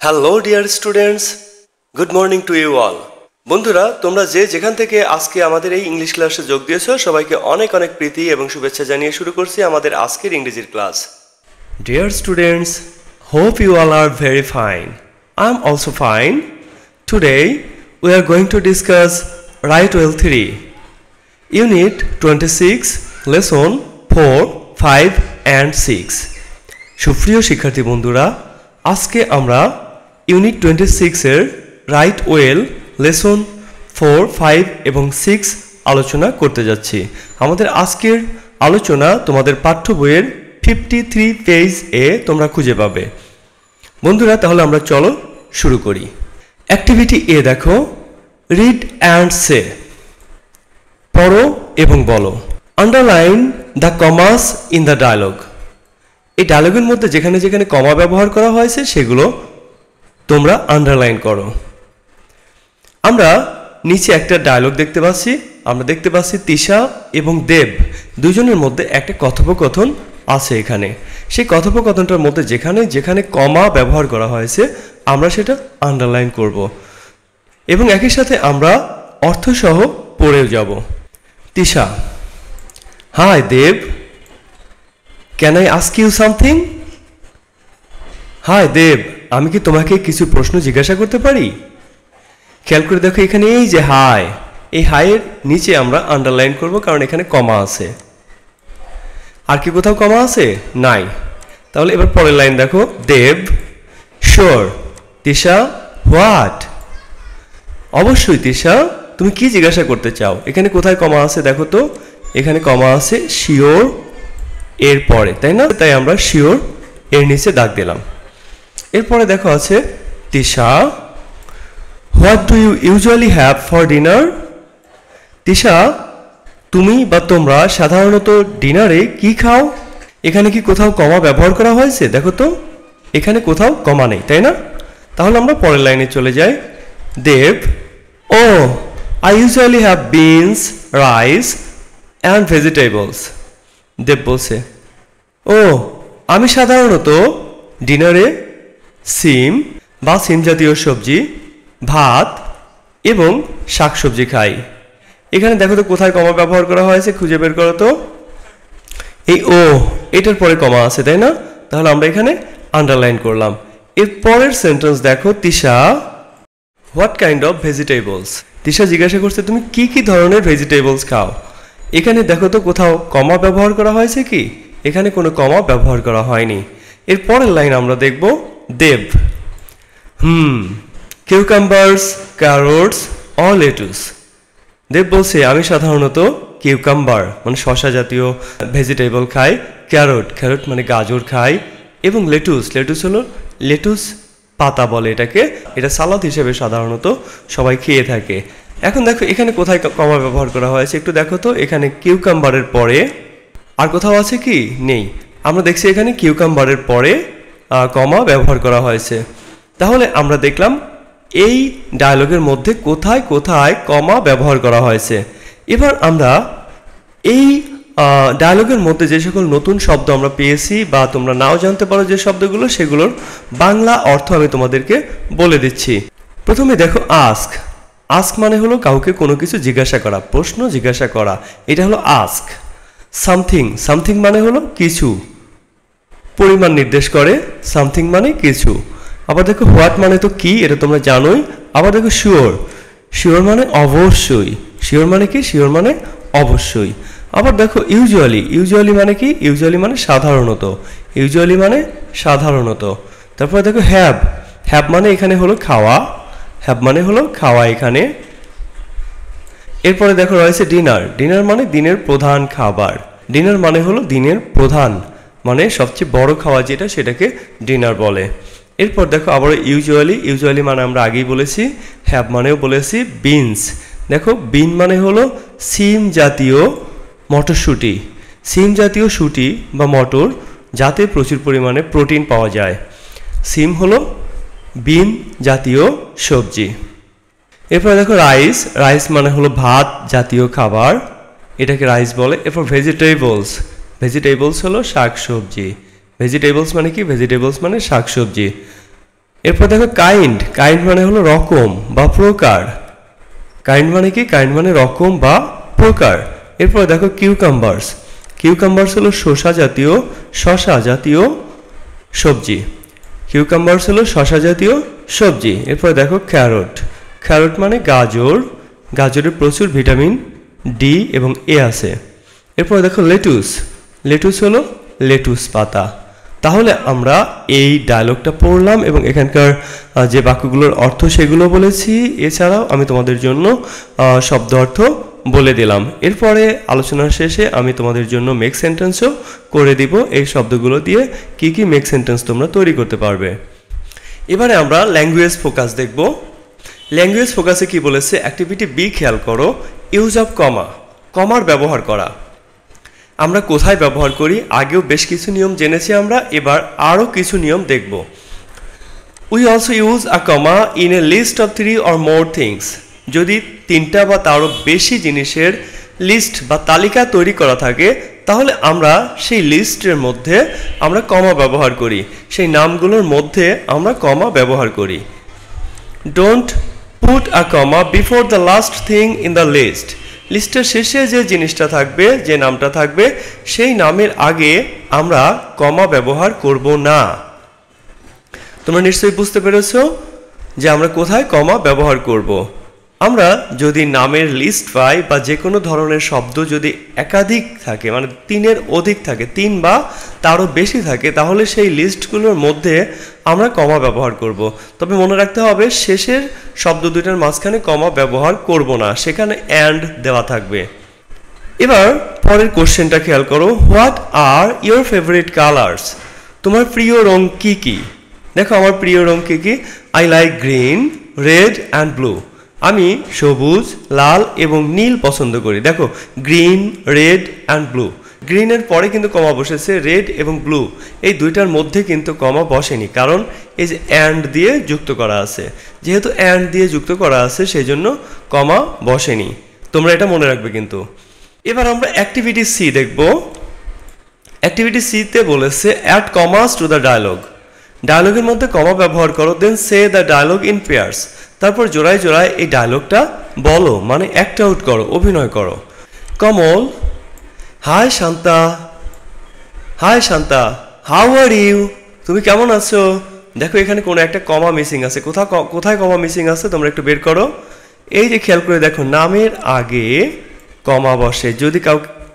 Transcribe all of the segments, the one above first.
Hello dear students, good morning to you all. বন্ধুরা, তোমরা যে যেখান থেকে আজকে আমাদের এই ইংলিশ ক্লাসে যোগ দিয়েছো সবাইকে অনেক অনেক প্রীতি এবং শুভেচ্ছা জানিয়ে শুরু করছি আমাদের আজকের ইংরেজির class. Dear students, hope you all are very fine. I am also fine. Today we are going to discuss right well 3, unit 26, lesson 4, 5 and 6। সুপ্রিয় শিক্ষার্থী বন্ধুরা, আজকে আমরা ইউনিট 26-এর রাইট ওয়েল লেসন 4, 5 এবং 6 আলোচনা করতে যাচ্ছি। আমাদের আজকের আলোচনা তোমাদের পাঠ্য বইয়ের 53 পেজ এ তোমরা খুঁজে পাবে। বন্ধুরা, তাহলে আমরা চলো শুরু করি। অ্যাক্টিভিটি এ দেখো, রিড অ্যান্ড সে, পড়ো এবং বলো। Underline the commas in the dialogue. এই ডায়লগের মধ্যে যেখানে যেখানে কমা ব্যবহার করা হয়েছে সেগুলো তোমরা আন্ডারলাইন করো। আমরা নিচে একটা ডায়লগ দেখতে পাচ্ছি। আমরা দেখতে পাচ্ছি তিশা এবং দেব দুজনের মধ্যে একটা কথোপকথন আছে এখানে। সেই কথোপকথনটার মধ্যে যেখানে যেখানে কমা ব্যবহার করা হয়েছে আমরা সেটা আন্ডারলাইন করব এবং একই সাথে আমরা অর্থসহ পড়েও যাব। Tisha: hi Dev, can I ask you something? Hi Dev, আমি কি তোমাকে কিছু প্রশ্ন জিজ্ঞাসা করতে পারি? খেয়াল করে দেখো, এখানে এই যে হাই, এই হাইয়ের নিচে আমরা আন্ডারলাইন করব কারণ এখানে কমা আছে। আর কি কোথাও কমা আছে? নাই। তাহলে এবার পরের লাইন দেখো, দেব: শিওর। তিশা: হোয়াট? অবশ্যই তিশা, তুমি কি জিজ্ঞাসা করতে চাও? এখানে কোথায় কমা আছে দেখো তো, এখানে কমা আছে শিওর এর পরে, তাই না? তাই আমরা শিওর এর নিচে দাগ দিলাম। এরপরে দেখো আছে Tisha: what do you usually have for dinner? Tisha, তুমি বা তোমরা সাধারণত ডিনারে কি খাও? এখানে কি কোথাও কমা ব্যবহার করা হয়েছে? দেখো তো, এখানে কোথাও কমা নেই, তাই না? তাহলে আমরা পরের লাইনে চলে যাই। Dev: oh, I usually have beans, rice and vegetables. Dev বলছে, ও, আমি সাধারণত ডিনারে সিম বা সিম জাতীয় সবজি, ভাত এবং শাকসবজি খাই। এখানে দেখো তো কোথায় কমা ব্যবহার করা হয়েছে, খুঁজে বের করো তো। এই ও, এটার পরে কমা আছে, তাই না? তাহলে আমরা এখানে আন্ডারলাইন করলাম। এর পরের সেন্টেন্স দেখো, Tisha: what kind of vegetables? Tisha জিজ্ঞাসা করছে তুমি কি কি ধরনের ভেজিটেবলস খাও। এখানে দেখো তো কোথাও কমা ব্যবহার করা হয়েছে কি? এখানে কোনো কমা ব্যবহার করা হয়নি। এর পরের লাইন আমরা দেখব, দেব: কিউকাম্বারস, ক্যারোটস অর লেটুস। দেব বলছে আমি সাধারণত কিউকাম্বার মানে শসা জাতীয় ভেজিটেবল খাই, ক্যারোট, ক্যারোট মানে গাজর খাই, এবং লেটুস, লেটুস হলো লেটুস পাতা বলে এটাকে, এটা সালাদ হিসেবে সাধারণত সবাই খেয়ে থাকে। এখন দেখো এখানে কোথায় কমা ব্যবহার করা হয়েছে একটু দেখো তো। এখানে কিউকাম্বারের পরে আর কোথাও আছে কি? নেই। আমরা দেখছি এখানে কিউকাম্বারের পরে কমা ব্যবহার করা হয়েছে। তাহলে আমরা দেখলাম এই ডায়লগের মধ্যে কোথায় কোথায় কমা ব্যবহার করা হয়েছে। এবার আমরা এই ডায়লগের মধ্যে যে সকল নতুন শব্দ আমরা পেয়েছি বা তোমরা নাও জানতে পারো যে শব্দগুলো, সেগুলোর বাংলা অর্থ আমি তোমাদেরকে বলে দিচ্ছি। প্রথমে দেখো আস্ক। আস্ক মানে হলো কাউকে কোনো কিছু জিজ্ঞাসা করা, প্রশ্ন জিজ্ঞাসা করা, এটা হলো আস্ক। সামথিং, সামথিং মানে হলো কিছু, পরিমাণ নির্দেশ করে, সামথিং মানে কিছু। আবার দেখো হোয়াট মানে তো কি, এটা তোমরা জানোই। আবার দেখো শিওর, শিওর মানে অবশ্যই, শিওর মানে কি? শিওর মানে অবশ্যই। আবার দেখো ইউজুয়ালি, ইউজুয়ালি মানে কি? ইউজুয়ালি মানে সাধারণত, ইউজুয়ালি মানে সাধারণত। তারপরে দেখো হ্যাভ, হ্যাভ মানে এখানে হলো খাওয়া, হ্যাভ মানে হলো খাওয়া এখানে। এরপরে দেখো রয়েছে ডিনার, ডিনার মানে দিনের প্রধান খাবার, ডিনার মানে হলো দিনের প্রধান মানে সবচেয়ে বড় খাওয়া যেটা, সেটাকে ডিনার বলে। এরপর দেখো আবার ইউজুয়ালি, ইউজুয়ালি মানে আমরা আগেই বলেছি, হ্যাভ মানেও বলেছি। বিনস, দেখো বিন মানে হলো সিম জাতীয় মটরশুঁটি, সিম জাতীয় শুঁটি বা মটর যাতে প্রচুর পরিমাণে প্রোটিন পাওয়া যায়, সিম হলো বিন জাতীয় সবজি। এরপর দেখো রাইস, রাইস মানে হলো ভাত জাতীয় খাবার, এটাকে রাইস বলে। এরপর ভেজিটেবলস, ভেজিটেবলস হলো শাকসবজি, ভেজিটেবলস মানে কি? ভেজিটেবলস মানে শাকসবজি। এরপর দেখো কাইন্ড, কাইন্ড মানে হলো রকম বা প্রকার। কাইন্ড মানে কি? কাইন্ড মানে রকম বা প্রকার। এরপর দেখো কিউকাম্বার্স, কিউকাম্বার্স হলো শসা জাতীয় সবজি। কিউকাম্বার্স হলো শসা জাতীয় সবজি। এরপর দেখো ক্যারট, ক্যারট মানে গাজর, গাজরে প্রচুর ভিটামিন ডি এবং এ আছে। এরপর দেখো লেটুস, লেটুস হলো লেটুস পাতা। তাহলে আমরা এই ডায়লগটা পড়লাম এবং এখানকার যে বাক্যগুলোর অর্থ সেগুলো বলেছি। এছাড়াও আমি তোমাদের জন্য শব্দ অর্থ বলে দিলাম। এরপরে আলোচনার শেষে আমি তোমাদের জন্য মেক সেন্টেন্সও করে দিব। এই শব্দগুলো দিয়ে কি কি মেক সেন্টেন্স তোমরা তৈরি করতে পারবে। এবারে আমরা ল্যাঙ্গুয়েজ ফোকাস দেখব। ল্যাঙ্গুয়েজ ফোকাসে কি বলেছে? অ্যাক্টিভিটি বি খেয়াল করো, ইউজ অফ কমা, কমার ব্যবহার করা। আমরা কোথায় ব্যবহার করি? আগেও বেশ কিছু নিয়ম জেনেছি আমরা, এবার আরও কিছু নিয়ম দেখব। We also use a comma in a list of 3 or more things. যদি 3টা বা তারও বেশি জিনিসের লিস্ট বা তালিকা তৈরি করা থাকে তাহলে আমরা সেই লিস্টের মধ্যে আমরা কমা ব্যবহার করি, সেই নামগুলোর মধ্যে আমরা কমা ব্যবহার করি। Don't put a comma before the last thing in the list. লিস্টের শেষে যে জিনিসটা থাকবে, যে নামটা থাকবে, সেই নামের আগে আমরা কমা ব্যবহার করব না। তোমরা নিশ্চয়ই বুঝতে পেরেছো যে আমরা কোথায় কমা ব্যবহার করব। আমরা যদি নামের লিস্ট পাই বা যে কোনো ধরনের শব্দ যদি একাধিক থাকে, মানে 3-এর অধিক থাকে, 3 বা তারও বেশি থাকে, তাহলে সেই লিস্টগুলোর মধ্যে আমরা কমা ব্যবহার করব। তবে মনে রাখতে হবে শেষের শব্দ দুইটার মাঝখানে কমা ব্যবহার করব না, সেখানে অ্যান্ড দেওয়া থাকবে। এবার পরের কোশ্চেনটা খেয়াল করো, what are your favourite colours? তোমার প্রিয় রং কি কি? দেখো আমার প্রিয় রং কি কি? I like green, red and blue. আমি সবুজ, লাল এবং নীল পছন্দ করি। দেখো গ্রিন, রেড অ্যান্ড ব্লু, গ্রিনের পরে কিন্তু কমা বসেছে, রেড এবং ব্লু এই দুইটার মধ্যে কিন্তু কমা বসেনি, কারণ এই যে অ্যান্ড দিয়ে যুক্ত করা আছে। যেহেতু অ্যান্ড দিয়ে যুক্ত করা আছে সেই জন্য কমা বসেনি, তোমরা এটা মনে রাখবে কিন্তু। এবার আমরা অ্যাক্টিভিটি সি দেখব। অ্যাক্টিভিটি সিতে বলেছে অ্যাড কমাস টু দ্য ডায়লগ। ডায়লগের মধ্যে কমা ব্যবহার করো, দেন সে দ্য ডায়লগ ইন পেয়ার্স। তারপর জোড়ায় জোড়ায় এই ডায়লগটা বলো, মানে অ্যাক্ট আউট করো, অভিনয় করো। Kamal, hi Shanta, hi Shanta, how are you? তুমি কেমন আছো? দেখো এখানে কোনো একটা কমা মিসিং আছে। কোথায় কমা মিসিং আছে তোমরা একটু বের করো। এই যে খেয়াল করে দেখো, নামের আগে কমা বসে। যদি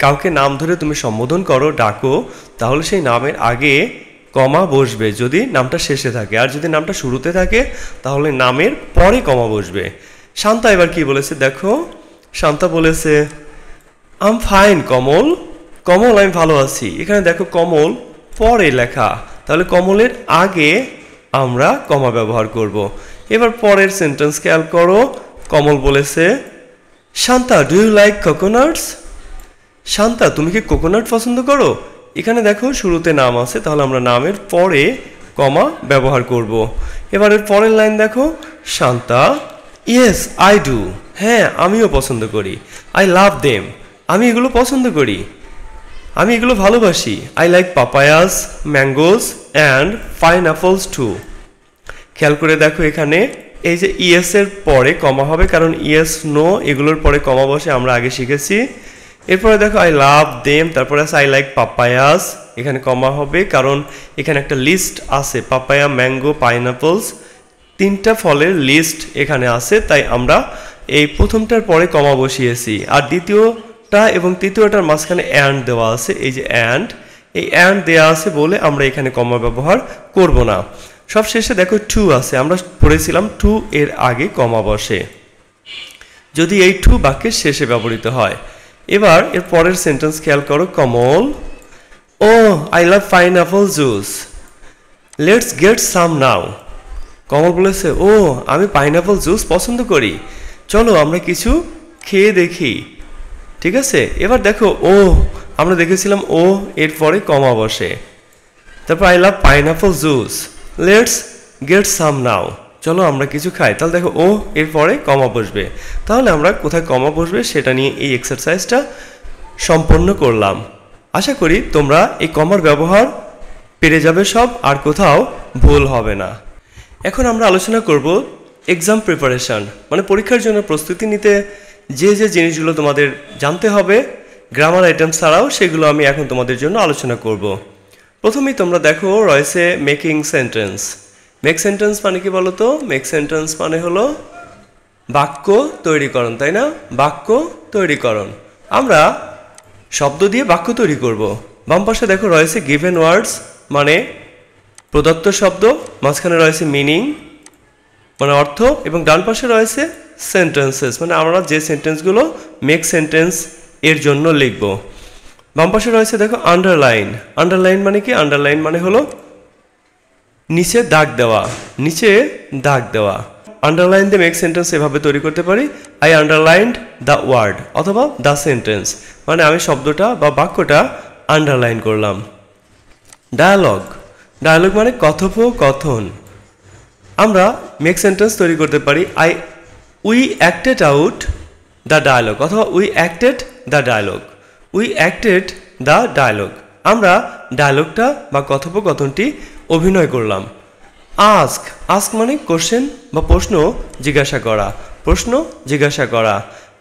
কাউকে নাম ধরে তুমি সম্বোধন করো, ডাকো, তাহলে সেই নামের আগে কমা বসবে যদি নামটা শেষে থাকে, আর যদি নামটা শুরুতে থাকে তাহলে নামের পরে কমা বসবে। শান্তা এবার কি বলেছে দেখো, শান্তা বলেছে আই এম ফাইন কমল। কমল আমি ভালো আছি। এখানে দেখো কমল পরে লেখা, তাহলে কমলের আগে আমরা কমা ব্যবহার করব। এবার পরের সেন্টেন্স খেয়াল করো, কমল বলেছে Shanta do you like coconuts? Shanta তুমি কি কোকোনাট পছন্দ করো? এখানে দেখো শুরুতে নাম আছে, তাহলে আমরা নামের পরে কমা ব্যবহার করব। এবারের পরের লাইন দেখো, শান্তা ইয়েস আই ডু, হ্যাঁ আমিও পছন্দ করি। আই লাভ দেম, আমি এগুলো পছন্দ করি, আমি এগুলো ভালোবাসি। I like papayas, mangoes and pineapples too. খেয়াল করে দেখো এখানে এই যে ইয়েস এর পরে কমা হবে, কারণ ইয়েস নো এগুলোর পরে কমা বসে, আমরা আগে শিখেছি। এরপরে দেখো আই লাভ দেম, তারপরে আছে আই লাইক পাপায়াস, এখানে কমা হবে কারণ এখানে একটা লিস্ট আছে, পাপায়া, ম্যাঙ্গো, পাইনঅ্যাপলস, 3টা ফলের লিস্ট এখানে আছে, তাই আমরা এই প্রথমটার পরে কমা বসিয়েছি। আর দ্বিতীয়টা এবং তৃতীয়টার মাঝখানে অ্যান্ড দেওয়া আছে, এই যে অ্যান্ড, এই অ্যান্ড দেওয়া আছে বলে আমরা এখানে কমা ব্যবহার করব না। সব শেষে দেখো টু আছে, আমরা পড়েছিলাম টু এর আগে কমা বসে যদি এই টু বাক্যের শেষে ব্যবহৃত হয়। এবার এর পরের সেন্টেন্স খেয়াল করো, Kamal oh I love pineapple juice, let's get some now. Kamal বলেছে ও আমি পাইনঅ্যাপল জুস পছন্দ করি, চলো আমরা কিছু খেয়ে দেখি। ঠিক আছে, এবার দেখো ও, আমরা দেখেছিলাম ও এর পরে কমা বসে, তারপর I love pineapple juice, let's get some now, চলো আমরা কিছু খাই। তাহলে দেখো ও এর পরে কমা বসবে। তাহলে আমরা কোথায় কমা বসবে সেটা নিয়ে এই এক্সারসাইজটা সম্পন্ন করলাম। আশা করি তোমরা এই কমার ব্যবহার পেরে যাবে সব, আর কোথাও ভুল হবে না। এখন আমরা আলোচনা করব এক্সাম প্রিপারেশন, মানে পরীক্ষার জন্য প্রস্তুতি নিতে যে যে জিনিসগুলো তোমাদের জানতে হবে গ্রামার আইটেম ছাড়াও, সেগুলো আমি এখন তোমাদের জন্য আলোচনা করব। প্রথমেই তোমরা দেখো রয়েছে মেকিং সেন্টেন্স। মেক সেন্টেন্স মানে কি বলো তো? মেক সেন্টেন্স মানে হলো বাক্য তৈরিকরণ, তাই না? বাক্য তৈরিকরণ। আমরা শব্দ দিয়ে বাক্য তৈরি করব। বাম পাশে দেখো রয়েছে গিভেন ওয়ার্ডস, মানে প্রদত্ত শব্দ, মাঝখানে রয়েছে মিনিং মানে অর্থ, এবং ডান পাশে রয়েছে সেন্টেন্সেস, মানে আমরা যে সেন্টেন্সগুলো মেক সেন্টেন্স এর জন্য লিখব। বাম পাশে রয়েছে দেখো আন্ডারলাইন। আন্ডারলাইন মানে কি? আন্ডারলাইন মানে হলো নিচে দাগ দেওয়া, নিচে দাগ দেওয়া। আন্ডারলাইন দিয়ে মেক সেন্টেন্স এভাবে তৈরি করতে পারি, আই আন্ডারলাইন্ড দ্য ওয়ার্ড অথবা দ্য সেন্টেন্স, মানে আমি শব্দটা বা বাক্যটা আন্ডারলাইন করলাম। ডায়ালগ। ডায়ালগ মানে কথোপকথন। আমরা মেক সেন্টেন্স তৈরি করতে পারি we acted out the dialogue অথবা we acted the dialogue. We acted the dialogue, আমরা ডায়ালগটা বা কথোপকথনটি অভিনয় করলাম। আস্ক। আস্ক মানে কোশ্চেন বা প্রশ্ন জিজ্ঞাসা করা, প্রশ্ন জিজ্ঞাসা করা।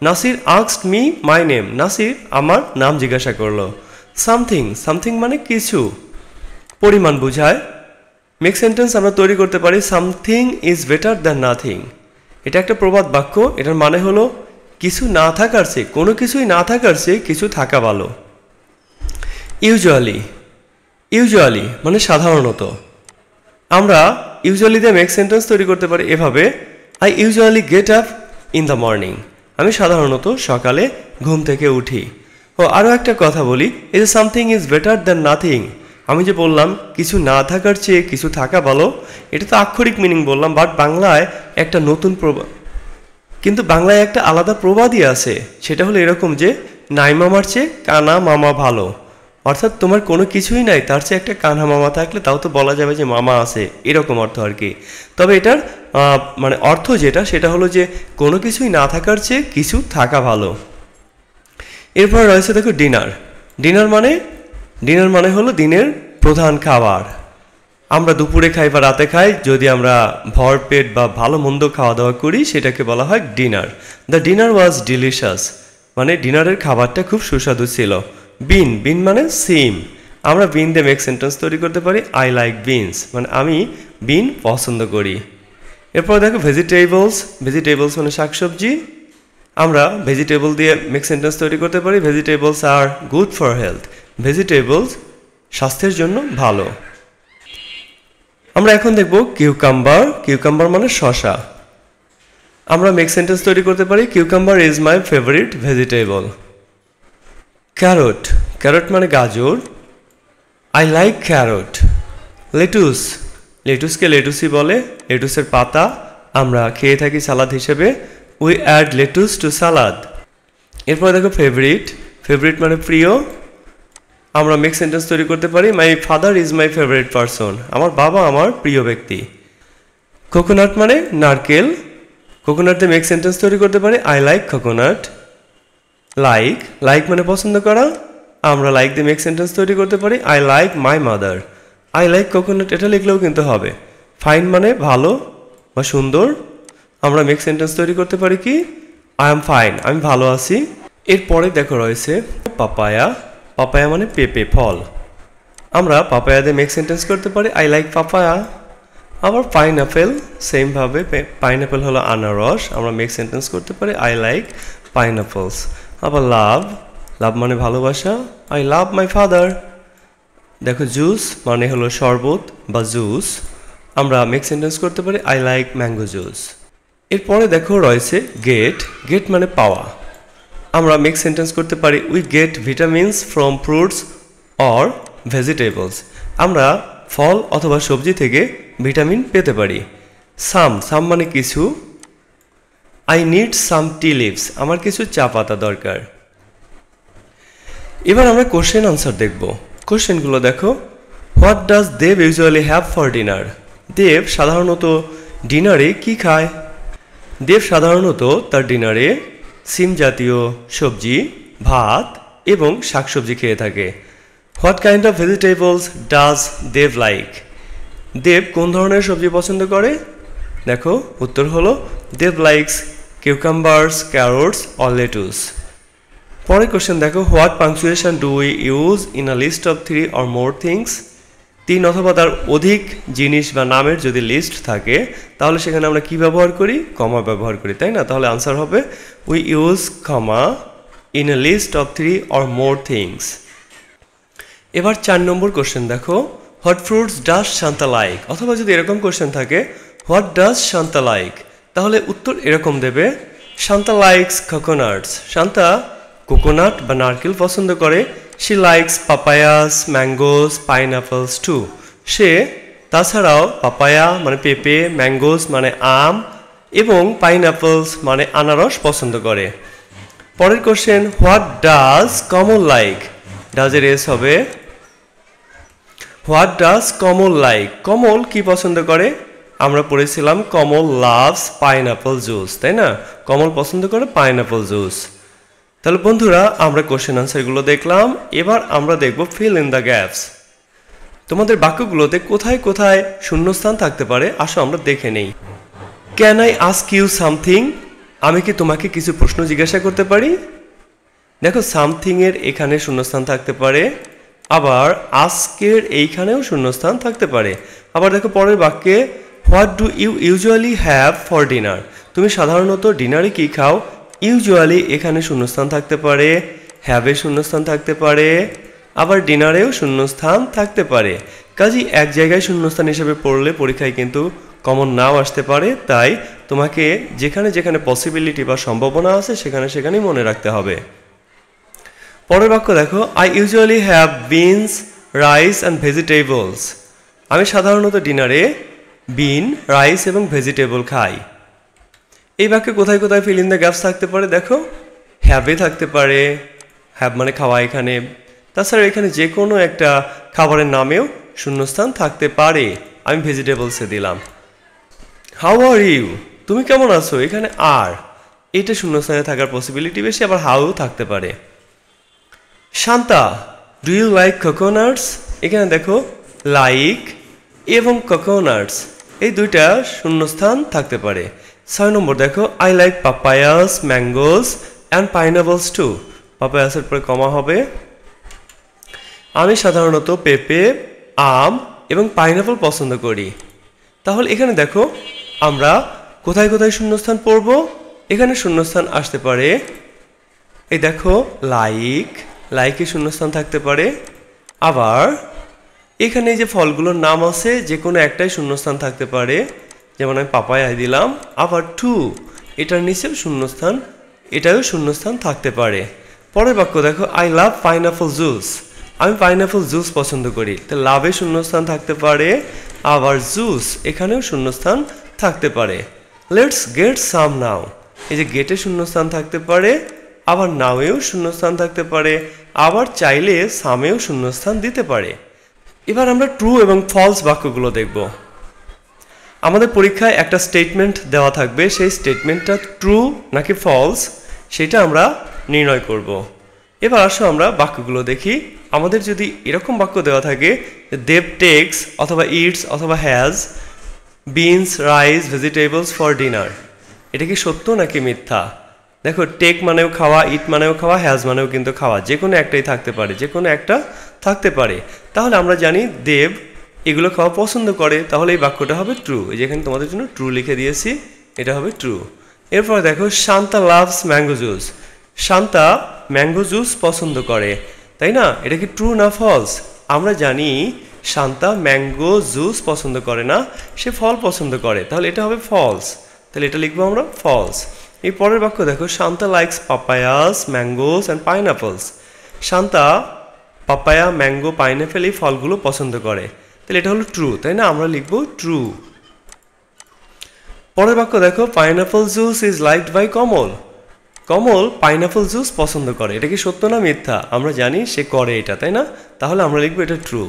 Nasir asked me my name, Nasir আমার নাম জিজ্ঞাসা করলো। সামথিং। সামথিং মানে কিছু, পরিমাণ বোঝায়। মেক সেন্টেন্স আমরা তৈরি করতে পারি something is better than nothing. এটা একটা প্রবাদ বাক্য, এটার মানে হলো কিছু না থাকার চেয়ে, কোনো কিছুই না থাকার চেয়ে কিছু থাকা ভালো। ইউজুয়ালি। ইউজুয়ালি মানে সাধারণত। আমরা ইউজুয়ালি দিয়ে মেক সেন্টেন্স তৈরি করতে পারি এভাবে, I usually get up in the morning, আমি সাধারণত সকালে ঘুম থেকে উঠি। ও আরও একটা কথা বলি, এই যে something is better than nothing, আমি যে বললাম কিছু না থাকার চেয়ে কিছু থাকা ভালো, এটা তো আক্ষরিক মিনিং বললাম, বাট বাংলায় একটা নতুন প্রবাদ, কিন্তু বাংলায় একটা আলাদা প্রবাদই আছে, সেটা হলো এরকম যে নাই মামার চেয়ে কানা মামা ভালো। অর্থাৎ তোমার কোনো কিছুই নাই, তার চেয়ে একটা কানা মামা থাকলে তাও তো বলা যাবে যে মামা আছে, এরকম অর্থ আর কি। তবে এটার মানে অর্থ যেটা, সেটা হলো যে কোনো কিছুই না থাকার চেয়ে কিছু থাকা ভালো। এরপর রয়েছে দেখো ডিনার। ডিনার মানে হলো দিনের প্রধান খাবার। আমরা দুপুরে খাই বা রাতে খাই, যদি আমরা ভরপেট বা ভালো মন্দ খাওয়া দাওয়া করি সেটাকে বলা হয় dinner. The dinner was delicious, মানে ডিনারের খাবারটা খুব সুস্বাদু ছিল। বিন। বিন মানে সিম, আমরা বিন দিয়ে মেক সেন্টেন্স তৈরি করতে পারি আই লাইক বিনস, মানে আমি বিন পছন্দ করি। এরপর দেখো ভেজিটেবলস। ভেজিটেবলস মানে শাকসবজি, আমরা ভেজিটেবল দিয়ে মেক সেন্টেন্স তৈরি করতে পারি vegetables are good for health, vegetables স্বাস্থ্যের জন্য ভালো। আমরা এখন দেখব কিউকাম্বার। কিউকাম্বার মানে শসা, আমরা মেক সেন্টেন্স তৈরি করতে পারি cucumber is my favourite vegetable. Carrot. Carrot মানে গাজর, আই লাইক ক্যারট। লেটুস। লেটুসকে লেটুসই বলে, লেটুসের পাতা আমরা খেয়ে থাকি সালাদ হিসেবে, উই অ্যাড লেটুস টু সালাদ। এরপর দেখো ফেভারিট। ফেভারিট মানে প্রিয়, আমরা মেক সেন্টেন্স তৈরি করতে পারি my father is my favourite person, আমার বাবা আমার প্রিয় ব্যক্তি। কোকোনাট মানে নারকেল, কোকোনাট দিয়ে মেক সেন্টেন্স তৈরি করতে পারি I like coconut. Like. Like মানে পছন্দ করা, আমরা লাইক দিয়ে মেক সেন্টেন্স তৈরি করতে পারি I like my mother. I like coconut এটা লিখলেও কিন্তু হবে। ফাইন মানে ভালো বা সুন্দর, আমরা মেক সেন্টেন্স তৈরি করতে পারি কি আই এম ফাইন, আমি ভালো আছি। এরপরে দেখো রয়েছে পাপায়া। পাপায়া মানে পেঁপে ফল, আমরা পাপায়া দিয়ে মেক সেন্টেন্স করতে পারি আই লাইক পাপায়া। আবার পাইনঅ্যাপেল, সেমভাবে পাইনঅ্যাপেল হলো আনারস, আমরা মেক সেন্টেন্স করতে পারি আই লাইক পাইনঅ্যাপলস। আবার লাভ। লাভ মানে ভালোবাসা, আই লাভ মাই ফাদার। দেখো জুস মানে হলো শরবত বা জুস, আমরা মেক সেন্টেন্স করতে পারি আই লাইক ম্যাঙ্গো জুস। এরপরে দেখো রয়েছে গেট। গেট মানে পাওয়া, আমরা মেক সেন্টেন্স করতে পারি we get vitamins from fruits or vegetables, আমরা ফল অথবা সবজি থেকে ভিটামিন পেতে পারি। সাম। সাম মানে কিছু, I need some tea leaves, আমার কিছু চা পাতা দরকার। এবার আমরা কোশ্চেন আনসার দেখব। কোশ্চেনগুলো দেখো, what does Dev usually have for dinner, Dev সাধারণত ডিনারে কি খায়? দেব সাধারণত তার ডিনারে সিম জাতীয় সবজি, ভাত এবং শাকসবজি খেয়ে থাকে। What kind of vegetables does Dev like, Dev কোন ধরনের সবজি পছন্দ করে? দেখো উত্তর হলো Dev likes cucumbers, carrots or lettuce. পরের কোশ্চেন দেখো, what punctuation do we use in a list of 3 or more things? 3 অথবা তার অধিক জিনিস বা নামের যদি লিস্ট থাকে তাহলে সেখানে আমরা কি ব্যবহার করি? কমা ব্যবহার করি, তাই না? তাহলে আনসার হবে we use comma in a list of 3 or more things. এবার 4 নম্বর কোশ্চেন দেখো, what fruits does Shanta like? অথবা যদি এরকম কোশ্চেন থাকে হোয়াট ডাজ শান্তা লাইক, তাহলে উত্তর এরকম দেবে, Shanta likes coconuts. Shanta coconut বা নারকেল পছন্দ করে। She likes papayas, mangoes, pineapples too. সে তাছাড়াও পাপায়া মানে পেঁপে, ম্যাঙ্গোস মানে আম এবং পাইনঅ্যাপলস মানে আনারস পছন্দ করে। পরের question, what does Kamal like? ডাজের এস হবে what does Kamal like? Kamal কি পছন্দ করে? আমরা পড়েছিলাম কমল লাভস পাইনঅ্যাপল জুস, তাই না? কমল পছন্দ করে পাইনঅ্যাপল জুস। তাহলে বন্ধুরা আমরা কোশ্চেন আনসারগুলো দেখলাম, এবার আমরা দেখব ফিল ইন দ্য গ্যাপস। তোমাদের বাক্যগুলোতে কোথায় কোথায় শূন্যস্থান থাকতে পারে আসো আমরা দেখে নেই। Can I ask you something? আমি কি তোমাকে কিছু প্রশ্ন জিজ্ঞাসা করতে পারি? দেখো সামথিং এর এখানে শূন্যস্থান থাকতে পারে, আবার আস্কের এইখানেও শূন্যস্থান থাকতে পারে। আবার দেখো পরের বাক্যে, what do you usually have for dinner? তুমি সাধারণত ডিনারে কি খাও? ইউজুয়ালি এখানে শূন্যস্থান থাকতে পারে, হ্যাভে শূন্যস্থান থাকতে পারে, আবার ডিনারেও শূন্যস্থান থাকতে পারে। কাজেই এক জায়গায় শূন্যস্থান হিসেবে পড়লে পরীক্ষায় কিন্তু কমন নাও আসতে পারে, তাই তোমাকে যেখানে যেখানে পসিবিলিটি বা সম্ভাবনা আছে সেখানে সেখানেই মনে রাখতে হবে। পরের বাক্য দেখো, I usually have beans, rice and vegetables. আমি সাধারণত ডিনারে বিন, রাইস এবং ভেজিটেবল খাই। এই বাক্যে কোথায় কোথায় ফিল ইন দ্য গ্যাপস থাকতে পারে? দেখো হ্যাভে থাকতে পারে, হ্যাভ মানে খাওয়া এখানে। তাছাড়া এখানে যে কোনো একটা খাবারের নামেও শূন্যস্থান থাকতে পারে। আমি ভেজিটেবলসে দিলাম। How are you? তুমি কেমন আছো? এখানে আর এটা শূন্যস্থানে থাকার পসিবিলিটি বেশি, আবার হাউ থাকতে পারে। Shanta, do you like coconuts? এখানে দেখো লাইক এবং কোকোনাটস এই দুইটা শূন্যস্থান থাকতে পারে। 6 নম্বর দেখো, I like papayas, mangoes and pineapples too. পাপায়াসের পরে কমা হবে। আমি সাধারণত পেঁপে, আম এবং পাইনঅ্যাপল পছন্দ করি। তাহলে এখানে দেখো আমরা কোথায় কোথায় শূন্যস্থান পড়ব? এখানে শূন্যস্থান আসতে পারে, এই দেখো লাইক, লাইকে শূন্যস্থান থাকতে পারে। আবার এখানে যে ফলগুলোর নাম আছে যে কোনো একটাই শূন্যস্থান থাকতে পারে, যেমন আমি পাপায়া দিলাম। আবার টু এটার নিচেও শূন্যস্থান, এটাও শূন্যস্থান থাকতে পারে। পরের বাক্য দেখো, আই লাভ পাইনঅ্যাপল জুস। আমি পাইনঅ্যাপল জুস পছন্দ করি। তো লাভে শূন্যস্থান থাকতে পারে, আবার জুস এখানেও শূন্যস্থান থাকতে পারে। লেটস গেট সাম নাও, এই যে গেটে শূন্যস্থান থাকতে পারে, আবার নাওয়েও শূন্যস্থান থাকতে পারে, আবার চাইলে সামেও শূন্যস্থান দিতে পারে। এবার আমরা ট্রু এবং ফলস বাক্যগুলো দেখব। আমাদের পরীক্ষায় একটা স্টেটমেন্ট দেওয়া থাকবে, সেই স্টেটমেন্টটা ট্রু নাকি ফলস সেটা আমরা নির্ণয় করব। এবার আসো আমরা বাক্যগুলো দেখি। আমাদের যদি এরকম বাক্য দেওয়া থাকে, দেব টেকস অথবা ইটস অথবা has beans, rice, vegetables for dinner, এটা কি সত্য নাকি মিথ্যা? দেখো টেক মানেও খাওয়া, ইট মানেও খাওয়া, হ্যাজ মানেও কিন্তু খাওয়া, যে কোনো একটাই থাকতে পারে, যে কোনো একটা থাকতে পারে। তাহলে আমরা জানি দেব এগুলো খাওয়া পছন্দ করে, তাহলে এই বাক্যটা হবে ট্রু। এই যেখানে তোমাদের জন্য ট্রু লিখে দিয়েছি, এটা হবে ট্রু। এরপর দেখো, Shanta loves mango juice. Shanta mango juice পছন্দ করে, তাই না? এটা কি ট্রু না ফলস? আমরা জানি শান্তা ম্যাঙ্গো জুস পছন্দ করে না, সে ফল পছন্দ করে, তাহলে এটা হবে ফলস। তাহলে এটা লিখবো আমরা ফলস। এই পরের বাক্য দেখো, Shanta likes papayas, mangoes and pineapples. Shanta papaya, mango, pineapple এই ফলগুলো পছন্দ করে, তাহলে এটা হলো ট্রু, তাই না? আমরা লিখবো ট্রু। পরের বাক্য দেখো, pineapple juice is liked by Kamal. Kamal pineapple juice পছন্দ করে, এটা কি সত্য না মিথ্যা? আমরা জানি সে করে এটা, তাই না? তাহলে আমরা লিখবো এটা ট্রু।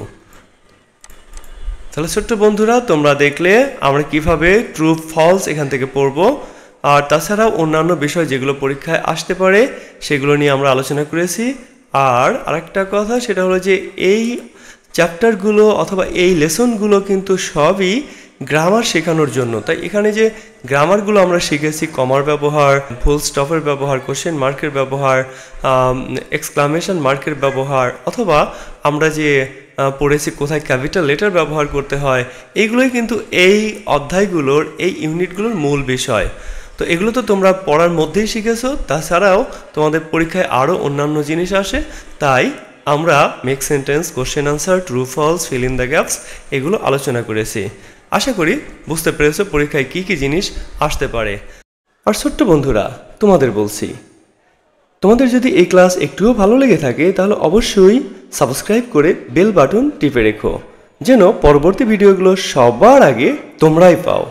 তাহলে ছোট্ট বন্ধুরা তোমরা দেখলে আমরা কিভাবে ট্রু ফলস এখান থেকে পড়বো, আর তাছাড়াও অন্যান্য বিষয় যেগুলো পরীক্ষায় আসতে পারে সেগুলো নিয়ে আমরা আলোচনা করেছি। আর আরেকটা কথা সেটা হলো যে এই চ্যাপ্টারগুলো অথবা এই লেসনগুলো কিন্তু সবই গ্রামার শেখানোর জন্য। তাই এখানে যে গ্রামারগুলো আমরা শিখেছি, কমার ব্যবহার, ফুল স্টপের ব্যবহার, কোশ্চেন মার্কের ব্যবহার, এক্সক্লামেশন মার্কের ব্যবহার, অথবা আমরা যে পড়েছি কোথায় ক্যাপিটাল লেটার ব্যবহার করতে হয়, এইগুলোই কিন্তু এই অধ্যায়গুলোর, এই ইউনিটগুলোর মূল বিষয়। তো এগুলো তো তোমরা পড়ার মধ্যেই শিখেছো, তাছাড়াও তোমাদের পরীক্ষায় আরও অন্যান্য জিনিস আসে। তাই আমরা make sentence, question answer, true false, fill in the gaps এগুলো আলোচনা করেছি। আশা করি বুঝতে পেরেছো পরীক্ষায় কি কি জিনিস আসতে পারে। আর ছোট্ট বন্ধুরা, তোমাদের বলছি, তোমাদের যদি এই ক্লাস একটুও ভালো লেগে থাকে তাহলে অবশ্যই সাবস্ক্রাইব করে বেল বাটন টিপে রেখো, যেন পরবর্তী ভিডিওগুলো সবার আগে তোমরাই পাও।